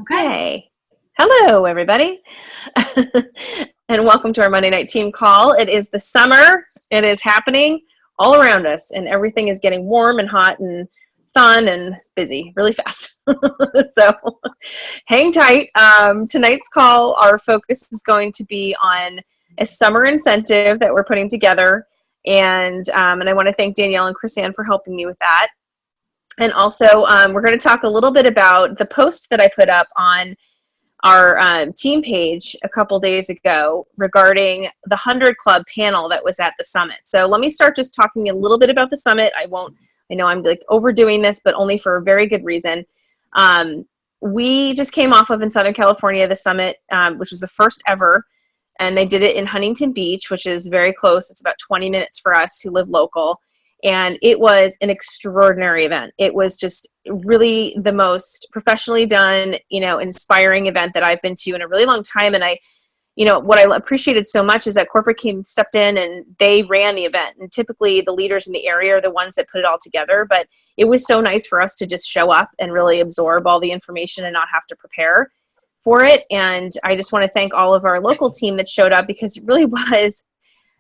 Okay. Hey, hello everybody, and welcome to our Monday night team call. It is the summer. It is happening all around us, and everything is getting warm and hot and fun and busy really fast. So hang tight. Tonight's call, our focus is going to be on a summer incentive that we're putting together, and I want to thank Danielle and Chrisanne for helping me with that. And also, we're going to talk a little bit about the post that I put up on our team page a couple days ago regarding the 100 Club panel that was at the summit. So let me start just talking a little bit about the summit. I know I'm like overdoing this, but only for a very good reason. We just came off of in Southern California, the summit, which was the first ever. And they did it in Huntington Beach, which is very close. It's about 20 minutes for us who live local. And it was an extraordinary event. It was just really the most professionally done, inspiring event that I've been to in a really long time. And what I appreciated so much is that corporate stepped in and they ran the event. And typically the leaders in the area are the ones that put it all together. But it was so nice for us to just show up and really absorb all the information and not have to prepare for it. And I just want to thank all of our local team that showed up, because it really was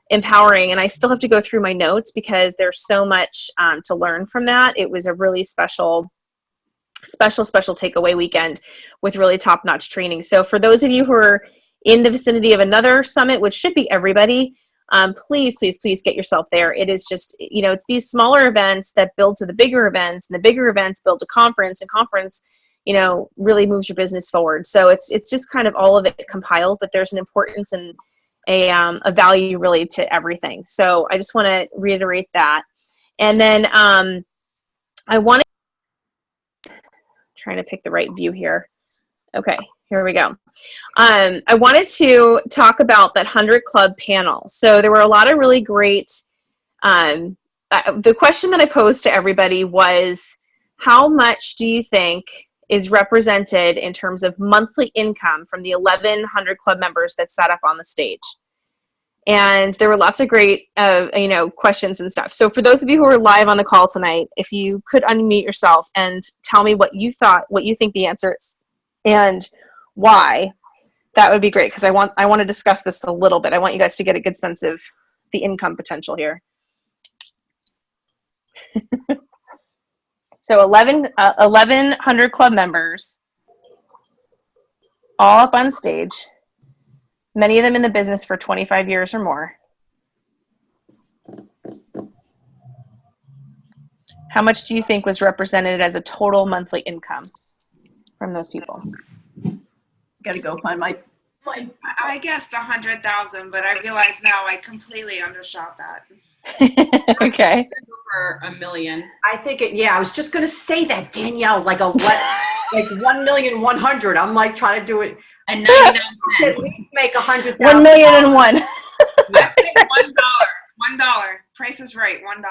empowering. And I still have to go through my notes because there's so much to learn from that. It was a really special takeaway weekend with really top-notch training. So for those of you who are in the vicinity of another summit, which should be everybody, please get yourself there. It is just, it's these smaller events that build to the bigger events, and the bigger events build to conference, and conference, really moves your business forward. So it's just kind of all of it compiled, but there's an importance and a value really to everything. So I just want to reiterate that. And then I want to, trying to pick the right view here. Okay, here we go. I wanted to talk about that 100 Club panel. So there were a lot of really great, the question that I posed to everybody was, how much do you think is represented in terms of monthly income from the 1,100 club members that sat up on the stage? And there were lots of great, questions and stuff. So for those of you who are live on the call tonight, if you could unmute yourself and tell me what you think the answer is and why, that would be great, because I want to discuss this a little bit. I want you guys to get a good sense of the income potential here. So 1,100 club members, all up on stage, many of them in the business for 25 years or more. How much do you think was represented as a total monthly income from those people? Got to go find my. I guessed 100,000, but I realize now I completely undershot that. Okay. For $1 million. I think I was just going to say that, Danielle, like 1,100,000. I'm like trying to do it. And 99 At cents. least make 100,000. 1,000,001. I think $1. Price is right. $1.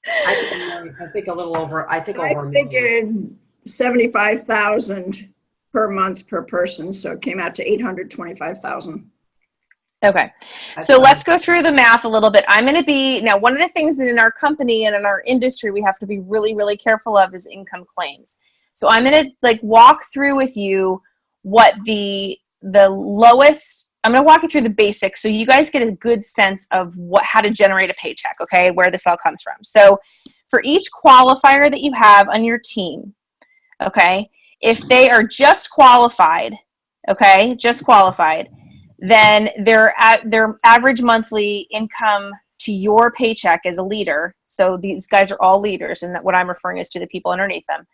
I think a little over. I think over. I figured 75,000 per month per person, so it came out to 825,000. Okay, so let's go through the math a little bit. I'm going to be, now one of the things that in our company and in our industry we have to be really, really careful of is income claims. So I'm going to walk through with you what the lowest, I'm going to walk you through the basics so you guys get a good sense of how to generate a paycheck, okay, where this all comes from. So for each qualifier that you have on your team, okay, if they are just qualified, then their average monthly income to your paycheck as a leader, so these guys are all leaders, and what I'm referring is to the people underneath them,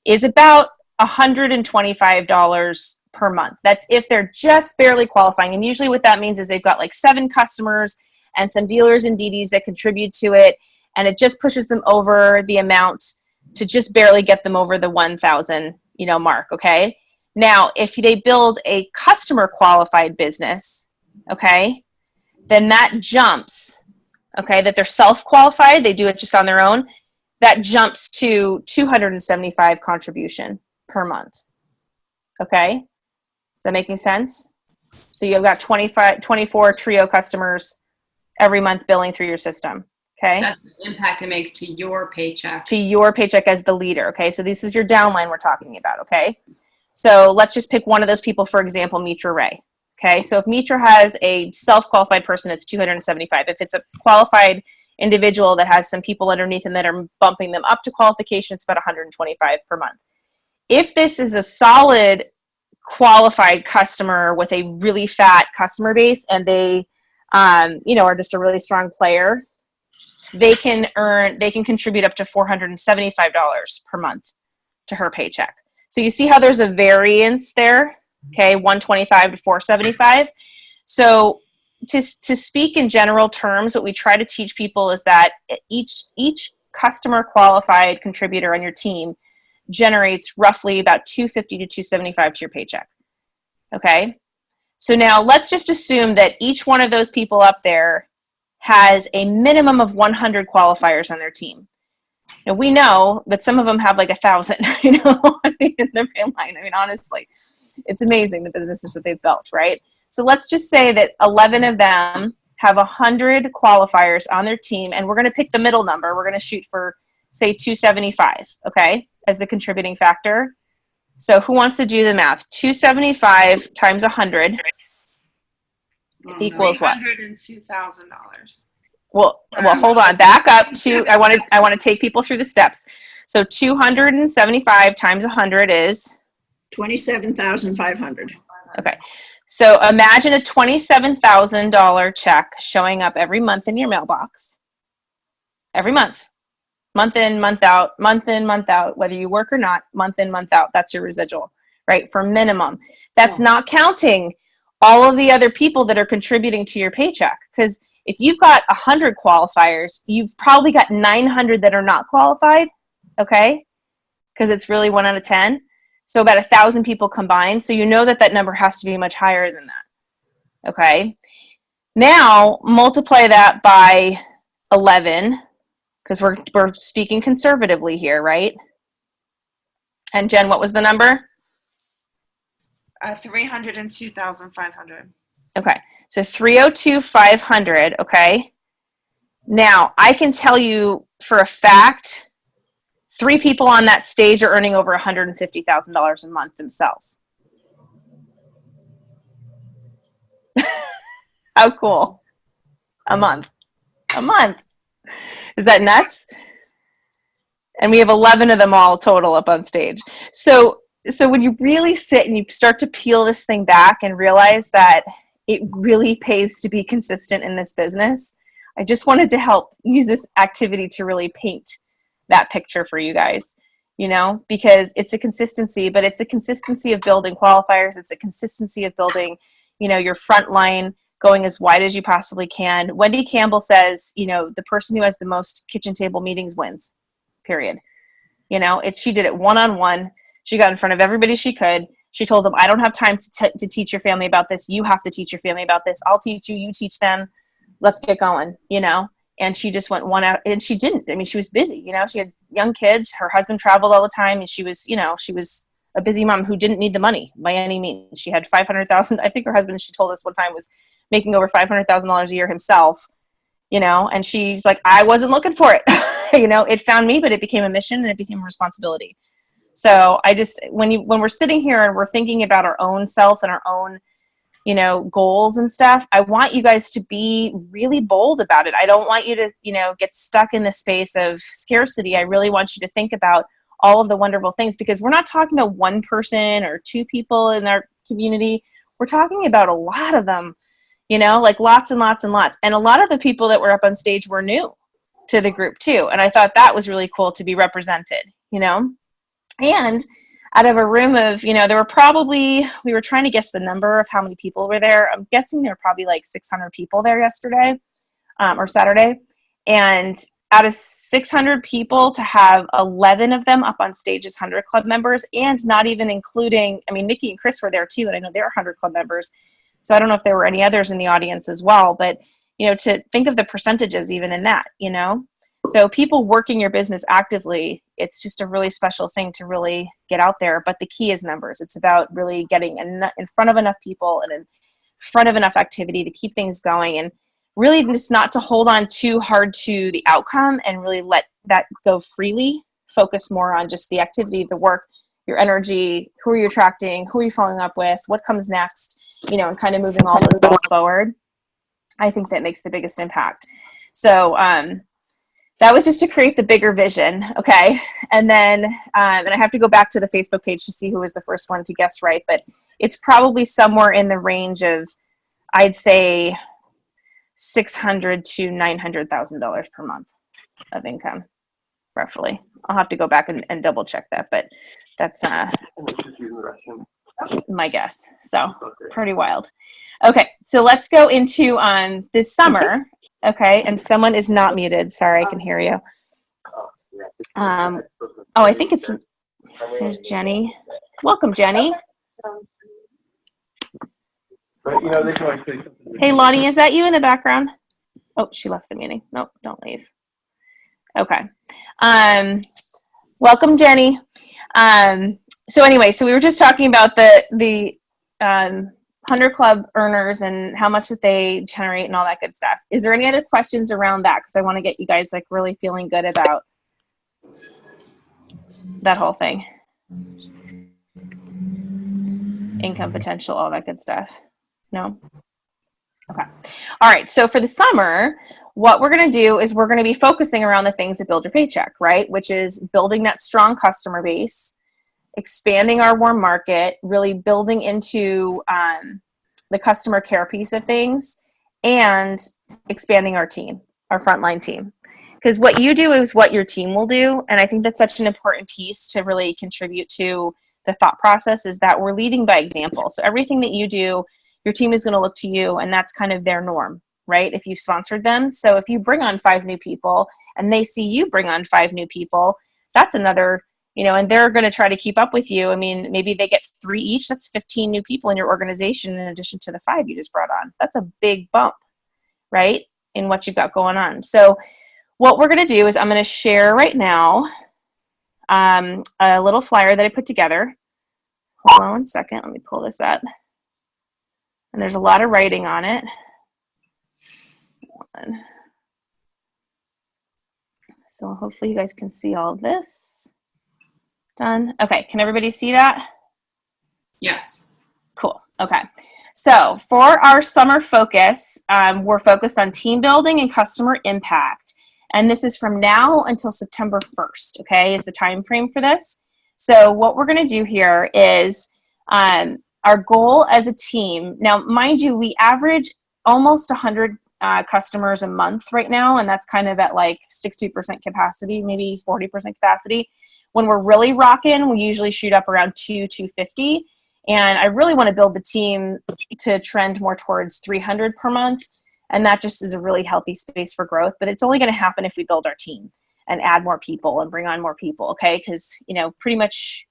is about $125 per month. That's if they're just barely qualifying. And usually what that means is they've got 7 customers and some dealers and DDs that contribute to it, and it just pushes them over the amount to just barely get them over the 1,000, mark, okay? Now, if they build a customer qualified business, okay, then that jumps, okay, that they're self-qualified, they do it just on their own, that jumps to $275 contribution per month, okay? Is that making sense? So you've got 24 Trio customers every month billing through your system, Okay. That's the impact it makes to your paycheck. To your paycheck as the leader. Okay. So this is your downline we're talking about. Okay. So let's just pick one of those people, for example, Mitra Ray. Okay. So if Mitra has a self-qualified person, it's 275. If it's a qualified individual that has some people underneath them that are bumping them up to qualification, it's about 125 per month. If this is a solid qualified customer with a really fat customer base and they are just a really strong player, they can contribute up to $475 per month to her paycheck. So you see how there's a variance there, okay, 125 to 475. So to speak in general terms, what we try to teach people is that each customer qualified contributor on your team generates roughly about 250 to 275 to your paycheck. Okay. So now let's just assume that each one of those people up there has a minimum of 100 qualifiers on their team. Now we know that some of them have like 1,000, in their pay line. I mean, honestly, it's amazing the businesses that they've built, right? So let's just say that 11 of them have 100 qualifiers on their team, and we're going to pick the middle number. We're going to shoot for, say, 275, okay, as the contributing factor. So who wants to do the math? 275 times 100 equals what? $302,000. Well, hold on. Back up to, I want to take people through the steps. So 275 times 100 is? 27,500. Okay. So imagine a $27,000 check showing up every month in your mailbox. Every month. Month in, month out, month in, month out, whether you work or not, month in, month out. That's your residual, right? For minimum. That's not counting all of the other people that are contributing to your paycheck. Because if you've got 100 qualifiers, you've probably got 900 that are not qualified, okay? Because it's really 1 out of 10. So about 1,000 people combined. So you know that number has to be much higher than that, okay? Now, multiply that by 11, because we're speaking conservatively here, right? And Jen, what was the number? 302,500. Okay, so 302,500, okay? Now, I can tell you for a fact, 3 people on that stage are earning over $150,000 a month themselves. How cool. A month. Is that nuts? And we have 11 of them all total up on stage. So when you really sit and you start to peel this thing back and realize that it really pays to be consistent in this business, I just wanted to help use this activity to really paint that picture for you guys, because it's a consistency, but it's a consistency of building qualifiers. It's a consistency of building, your front line going as wide as you possibly can. Wendy Campbell says, the person who has the most kitchen table meetings wins, period. She did it one-on-one. She got in front of everybody she could. She told them, I don't have time to teach your family about this. You have to teach your family about this. I'll teach you. You teach them. Let's get going, And she just went one out, and she didn't. I mean, she was busy, she had young kids. Her husband traveled all the time, and she was a busy mom who didn't need the money by any means. She had $500,000. I think her husband, she told us one time, was making over $500,000 a year himself, and she's like, I wasn't looking for it. It found me, but it became a mission and it became a responsibility. So I just, when we're sitting here and we're thinking about our own self and our own, goals and stuff, I want you guys to be really bold about it. I don't want you to, get stuck in the space of scarcity. I really want you to think about all of the wonderful things, because we're not talking about one person or 2 people in our community. We're talking about a lot of them, like lots and lots and lots. And a lot of the people that were up on stage were new to the group too. And I thought that was really cool to be represented, and out of a room of, there were probably, we were trying to guess the number of how many people were there. I'm guessing there were probably like 600 people there yesterday or Saturday. And out of 600 people, to have 11 of them up on stage as 100 Club members, and not even including, Nikki and Chris were there too, and I know they're 100 Club members. So I don't know if there were any others in the audience as well, but, to think of the percentages even in that, So people working your business actively, it's just a really special thing to really get out there. But the key is numbers. It's about really getting in front of enough people and in front of enough activity to keep things going. And really just not to hold on too hard to the outcome and really let that go freely. Focus more on just the activity, the work, your energy, who are you attracting, who are you following up with, what comes next, and kind of moving all those balls forward. I think that makes the biggest impact. So that was just to create the bigger vision. Okay. And then, and I have to go back to the Facebook page to see who was the first one to guess right, but it's probably somewhere in the range of, I'd say, $600,000 to $900,000 per month of income, roughly. I'll have to go back and double check that, but that's my guess. So pretty wild. Okay, so let's go into this summer. Okay, and someone is not muted. Sorry, I can hear you. I think it's, there's Jenny. Welcome, Jenny. Hey, Lonnie, is that you in the background? Oh, she left the meeting. Nope, don't leave. Okay. Welcome, Jenny. So anyway, so we were just talking about the 100 Club earners and how much that they generate and all that good stuff. Is there any other questions around that? Because I want to get you guys like really feeling good about that whole thing. Income potential, all that good stuff. No? Okay. All right. So for the summer, what we're going to do is we're going to be focusing around the things that build your paycheck, right? Which is building that strong customer base, expanding our warm market, really building into the customer care piece of things, and expanding our team, our frontline team. Because what you do is what your team will do. And I think that's such an important piece to really contribute to the thought process, is that we're leading by example. So everything that you do, your team is going to look to you, and that's kind of their norm, right? If you sponsored them. So if you bring on 5 new people and they see you bring on 5 new people, that's another, and they're going to try to keep up with you. I mean, maybe they get 3 each. That's 15 new people in your organization in addition to the 5 you just brought on. That's a big bump, right, in what you've got going on. So what we're going to do is I'm going to share right now a little flyer that I put together. Hold on 1 second. Let me pull this up. And there's a lot of writing on it. So hopefully you guys can see all of this. Done. Okay, can everybody see that? Yes. Cool. Okay. So for our summer focus, we're focused on team building and customer impact. And this is from now until September 1st, okay, is the time frame for this. So what we're going to do here is our goal as a team. Now, mind you, we average almost 100 customers a month right now, and that's kind of at like 60% capacity, maybe 40% capacity. When we're really rocking, we usually shoot up around 250. And I really want to build the team to trend more towards 300 per month. And that just is a really healthy space for growth. But it's only going to happen if we build our team and add more people and bring on more people, okay? Because, pretty much,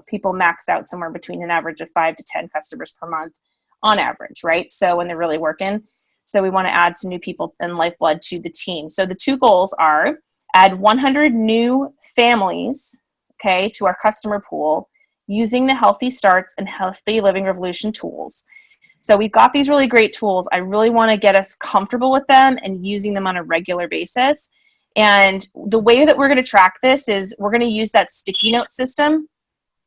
people max out somewhere between an average of 5 to 10 customers per month on average, right? So when they're really working. So we want to add some new people and lifeblood to the team. So the 2 goals are add 100 new families, okay, to our customer pool using the Healthy Starts and Healthy Living Revolution tools. So we've got these really great tools. I really want to get us comfortable with them and using them on a regular basis. And the way that we're going to track this is we're going to use that sticky note system.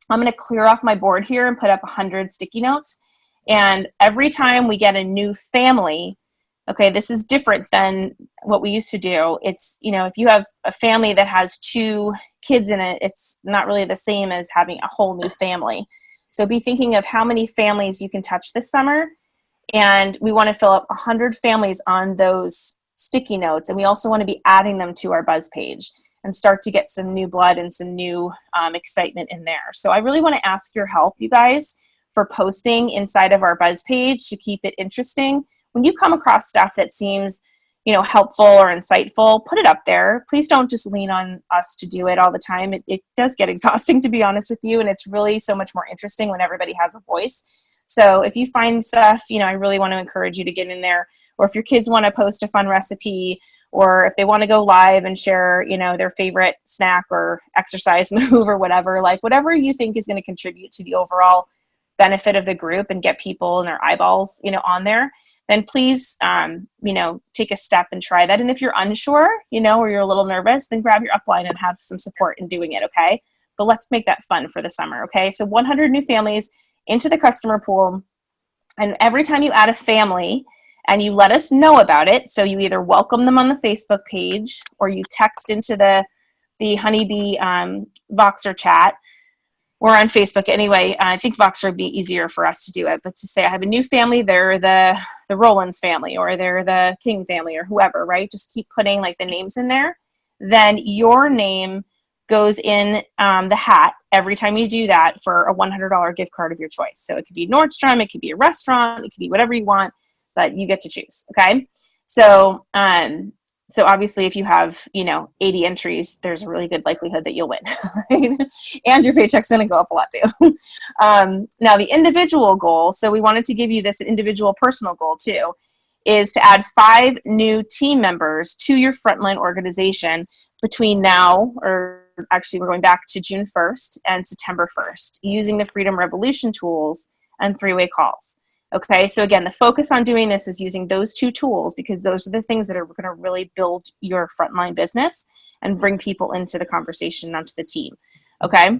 I'm going to clear off my board here and put up 100 sticky notes. And every time we get a new family, okay, this is different than what we used to do. It's, if you have a family that has 2 kids in it, it's not really the same as having a whole new family. So be thinking of how many families you can touch this summer. And we want to fill up 100 families on those sticky notes. And we also want to be adding them to our Buzz page and start to get some new blood and some new excitement in there. So I really want to ask your help, you guys, for posting inside of our Buzz page to keep it interesting. When you come across stuff that seems, helpful or insightful, put it up there. Please don't just lean on us to do it all the time. It does get exhausting, to be honest with you, and it's really so much more interesting when everybody has a voice. So if you find stuff, I really want to encourage you to get in there. Or if your kids want to post a fun recipe, or if they want to go live and share, their favorite snack or exercise move or whatever, like whatever you think is going to contribute to the overall benefit of the group and get people and their eyeballs, on there, then please, take a step and try that. And if you're unsure, or you're a little nervous, then grab your upline and have some support in doing it, okay? But let's make that fun for the summer, okay? So 100 new families into the customer pool. And every time you add a family and you let us know about it, so you either welcome them on the Facebook page or you text into the Honeybee Voxer chat, or on Facebook anyway. I think Voxer would be easier for us to do it, but to say I have a new family, they're the Rollins family, or they're the King family, or whoever, right? Just keep putting like the names in there. Then your name goes in the hat every time you do that for a $100 gift card of your choice. So it could be Nordstrom, it could be a restaurant, it could be whatever you want, but you get to choose, okay? So obviously if you have, 80 entries, there's a really good likelihood that you'll win, right? And your paycheck's gonna go up a lot too. Now the individual goal, so we wanted to give you this individual personal goal too, is to add 5 new team members to your frontline organization between now, or actually we're going back to June 1st and September 1st, using the Freedom Revolution tools and 3-way calls. Okay, so again, the focus on doing this is using those 2 tools, because those are the things that are going to really build your frontline business and bring people into the conversation, onto the team. Okay,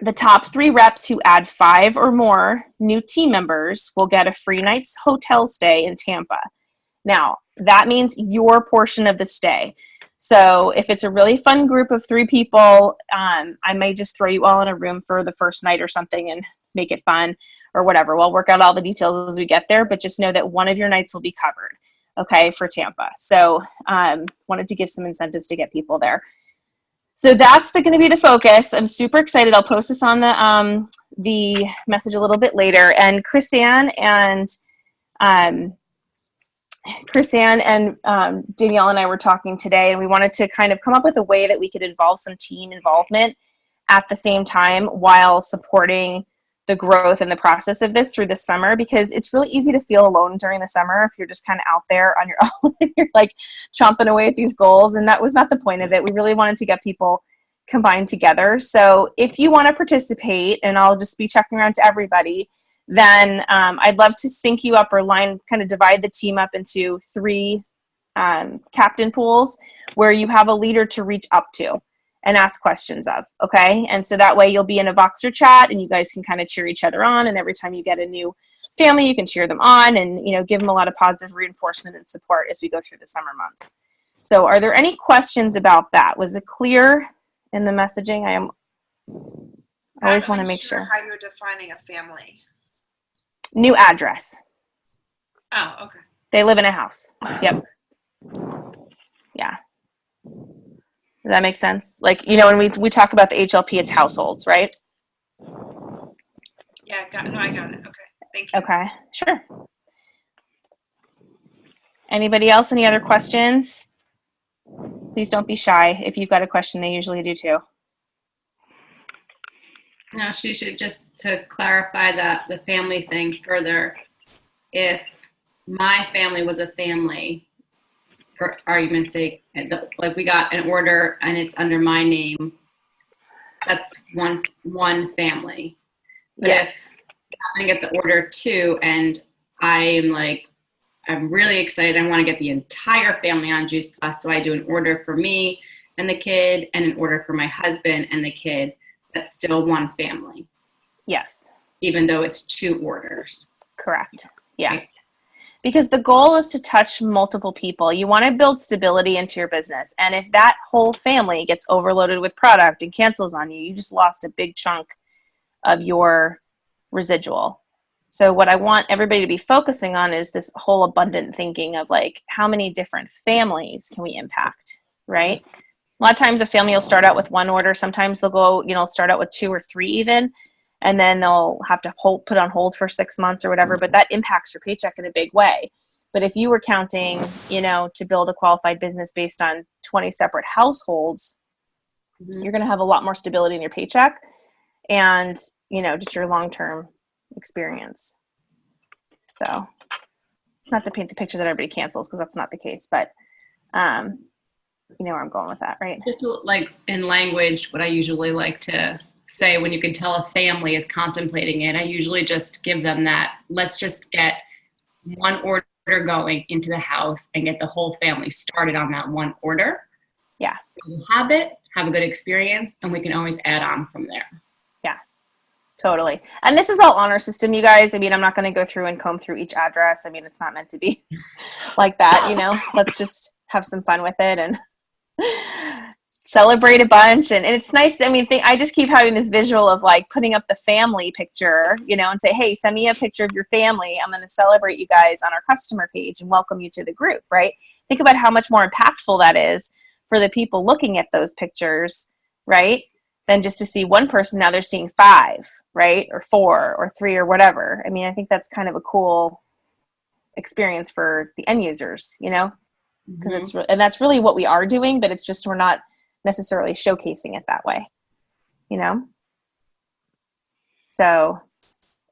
the top 3 reps who add 5 or more new team members will get a free night's hotel stay in Tampa. Now, that means your portion of the stay. So if it's a really fun group of 3 people, I may just throw you all in a room for the first night or something and make it fun, or whatever. We'll work out all the details as we get there, but just know that one of your nights will be covered, okay, for Tampa. So wanted to give some incentives to get people there. So that's going to be the focus. I'm super excited. I'll post this on the message a little bit later. And Chris-Ann and Danielle and I were talking today, and we wanted to kind of come up with a way that we could involve some team involvement at the same time while supporting the growth and the process of this through the summer, because it's really easy to feel alone during the summer if you're just kind of out there on your own and you're like chomping away at these goals. And that was not the point of it. We really wanted to get people combined together. So if you want to participate, and I'll just be checking around to everybody, then I'd love to sync you up, or kind of divide the team up into 3 captain pools where you have a leader to reach up to and ask questions of, okay? And so that way you'll be in a Voxer chat and you guys can kind of cheer each other on, and every time you get a new family, you can cheer them on and, give them a lot of positive reinforcement and support as we go through the summer months. So are there any questions about that? Was it clear in the messaging? I always want to make sure. How you're defining a family. New address. Oh, okay. They live in a house. Yep. Yeah. Does that make sense? Like, when we talk about the HLP, it's households, right? Yeah, I got it. Okay, thank you. Okay, sure. Anybody else? Any other questions? Please don't be shy. If you've got a question, they usually do too. No, she should, just to clarify the family thing further, if my family was a family, for argument's sake, like we got an order and it's under my name, that's one family. But Yes. if I'm gonna get the order too, and I'm really excited, I want to get the entire family on Juice Plus, so I do an order for me and the kid and an order for my husband and the kid. That's still one family. Yes. Even though it's 2 orders. Correct. Yeah. Right. Because the goal is to touch multiple people. You want to build stability into your business. And if that whole family gets overloaded with product and cancels on you, you just lost a big chunk of your residual. So what I want everybody to be focusing on is this whole abundant thinking of like, how many different families can we impact, right? A lot of times a family will start out with 1 order. Sometimes they'll go, start out with 2 or 3 even. And then they'll have to put on hold for 6 months or whatever, but that impacts your paycheck in a big way. But if you were counting, to build a qualified business based on 20 separate households, you're going to have a lot more stability in your paycheck and, just your long-term experience. So not to paint the picture that everybody cancels, because that's not the case, but you know where I'm going with that, right? Just like in language, what I usually like to say when you can tell a family is contemplating it, I usually just give them that, let's just get 1 order going into the house and get the whole family started on that one order. Yeah. Have a good experience, and we can always add on from there. Yeah, totally. And this is all honor system, you guys. I mean, I'm not going to go through and comb through each address. I mean, it's not meant to be like that, you know. Let's just have some fun with it and celebrate a bunch. And it's nice. I mean, I just keep having this visual of like putting up the family picture, you know, and say, hey, send me a picture of your family. I'm going to celebrate you guys on our customer page and welcome you to the group, right? Think about how much more impactful that is for the people looking at those pictures, right? Than just to see one person. Now they're seeing 5, right? Or 4 or 3 or whatever. I mean, I think that's kind of a cool experience for the end users, you know? Because and that's really what we are doing, but it's just we're not necessarily showcasing it that way, you know? So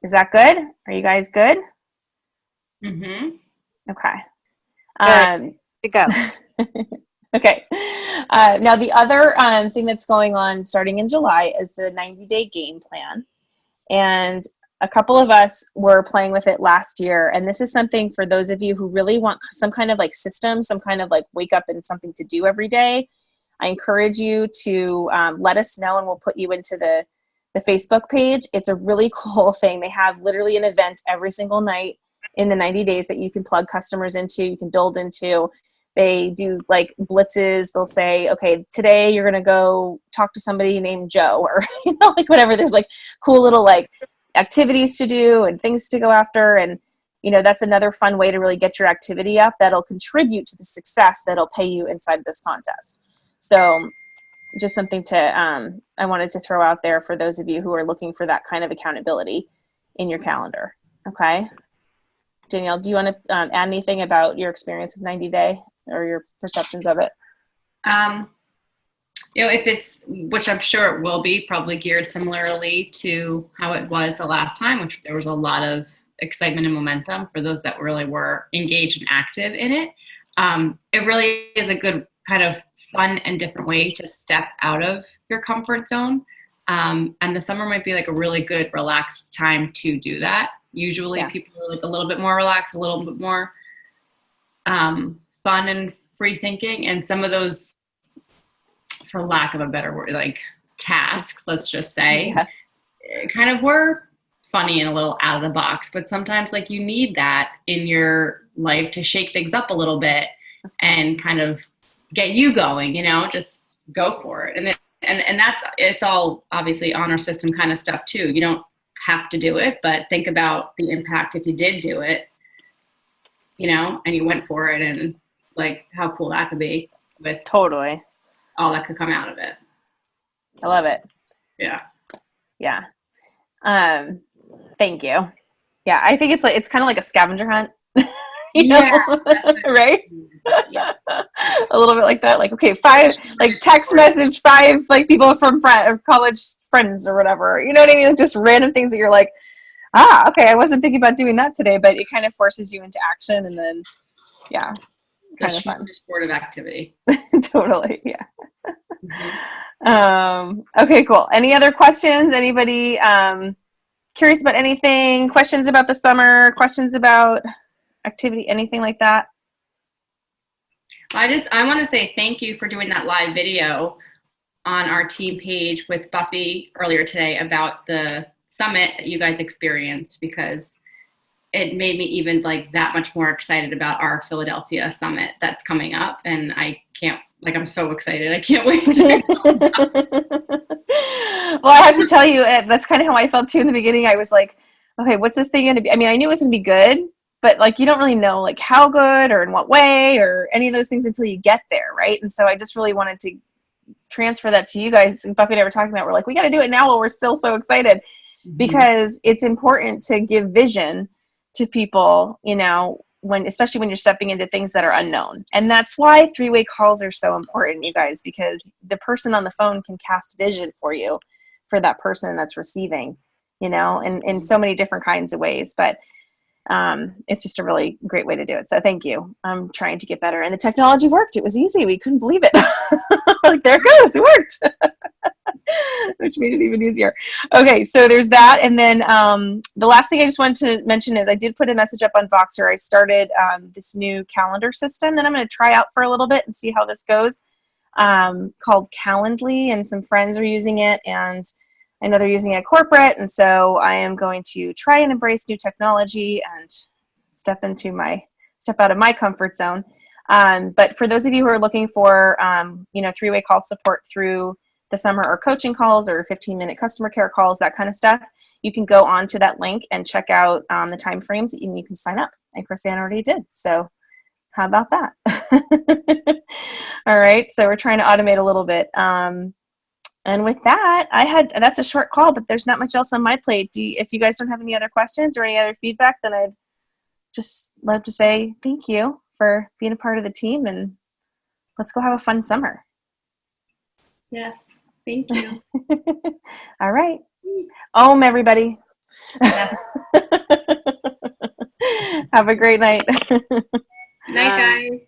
is that good? Are you guys good? Mm-hmm. Okay. Good to go. Okay. Now the other thing that's going on starting in July is the 90-day game plan. And a couple of us were playing with it last year. And this is something for those of you who really want some kind of like system, some kind of like wake up and something to do every day. I encourage you to let us know, and we'll put you into the Facebook page. It's a really cool thing. They have literally an event every single night in the 90 days that you can plug customers into, you can build into. They do like blitzes. They'll say, okay, today you're going to go talk to somebody named Joe, or, you know, like whatever. There's like cool little like activities to do and things to go after. And, you know, that's another fun way to really get your activity up that'll contribute to the success that'll pay you inside this contest. So just something to, I wanted to throw out there for those of you who are looking for that kind of accountability in your calendar. Okay. Danielle, do you want to add anything about your experience with 90 Day or your perceptions of it? You know, if it's, which I'm sure it will be, probably geared similarly to how it was the last time, which there was a lot of excitement and momentum for those that really were engaged and active in it. It really is a good kind of fun and different way to step out of your comfort zone. And the summer might be like a really good relaxed time to do that. Usually people are like a little bit more relaxed, a little bit more fun and free thinking. And some of those, for lack of a better word, like tasks, let's just say, kind of were funny and a little out of the box. But sometimes like you need that in your life to shake things up a little bit and kind of get you going, you know, just go for it. And that's, it's all obviously honor system kind of stuff too. You don't have to do it, but think about the impact if you did do it, you know, and you went for it, and like how cool that could be with Totally. all that could come out of it. I love it. Yeah. Yeah. Thank you. Yeah. I think it's kind of like a scavenger hunt, you know, right? Yeah. A little bit like that. Like, okay, 5, like text message 5, like people from college friends or whatever, you know what I mean? Just random things that you're like, okay, I wasn't thinking about doing that today, but it kind of forces you into action. And then, yeah, kind of fun. Sportive activity. Totally. Yeah. Okay, cool. Any other questions? Anybody curious about anything? Questions about the summer? Questions about activity? Anything like that? I want to say thank you for doing that live video on our team page with Buffy earlier today about the summit that you guys experienced, because it made me even like that much more excited about our Philadelphia summit that's coming up. And I'm so excited. I can't wait to Well, I have to tell you, that's kind of how I felt too in the beginning. I was like, okay, what's this thing going to be? I mean, I knew it was going to be good, but like, you don't really know like how good or in what way or any of those things until you get there. Right. And so I just really wanted to transfer that to you guys. Buffy and I were talking about, we're like, we got to do it now while we're still so excited, because it's important to give vision to people, you know, especially when you're stepping into things that are unknown. And that's why 3-way calls are so important, you guys, because the person on the phone can cast vision for you, for that person that's receiving, you know, in so many different kinds of ways. But It's just a really great way to do it. So thank you. I'm trying to get better. And the technology worked. It was easy. We couldn't believe it. Like, there it goes. It worked. Which made it even easier. Okay, so there's that. And then the last thing I just wanted to mention is I did put a message up on Voxer. I started this new calendar system that I'm going to try out for a little bit and see how this goes, called Calendly, and some friends are using it, and I know they're using it corporate, and so I am going to try and embrace new technology and step out of my comfort zone. But for those of you who are looking for, three-way call support through the summer, or coaching calls, or 15-minute customer care calls, that kind of stuff, you can go on to that link and check out the time frames, and you can sign up. And Chrisanne already did. So how about that? All right. So we're trying to automate a little bit. And with that, that's a short call, but there's not much else on my plate. If you guys don't have any other questions or any other feedback, then I'd just love to say thank you for being a part of the team, and let's go have a fun summer. Yes. Thank you. All right. Everybody. Yeah. Have a great night. Night, guys.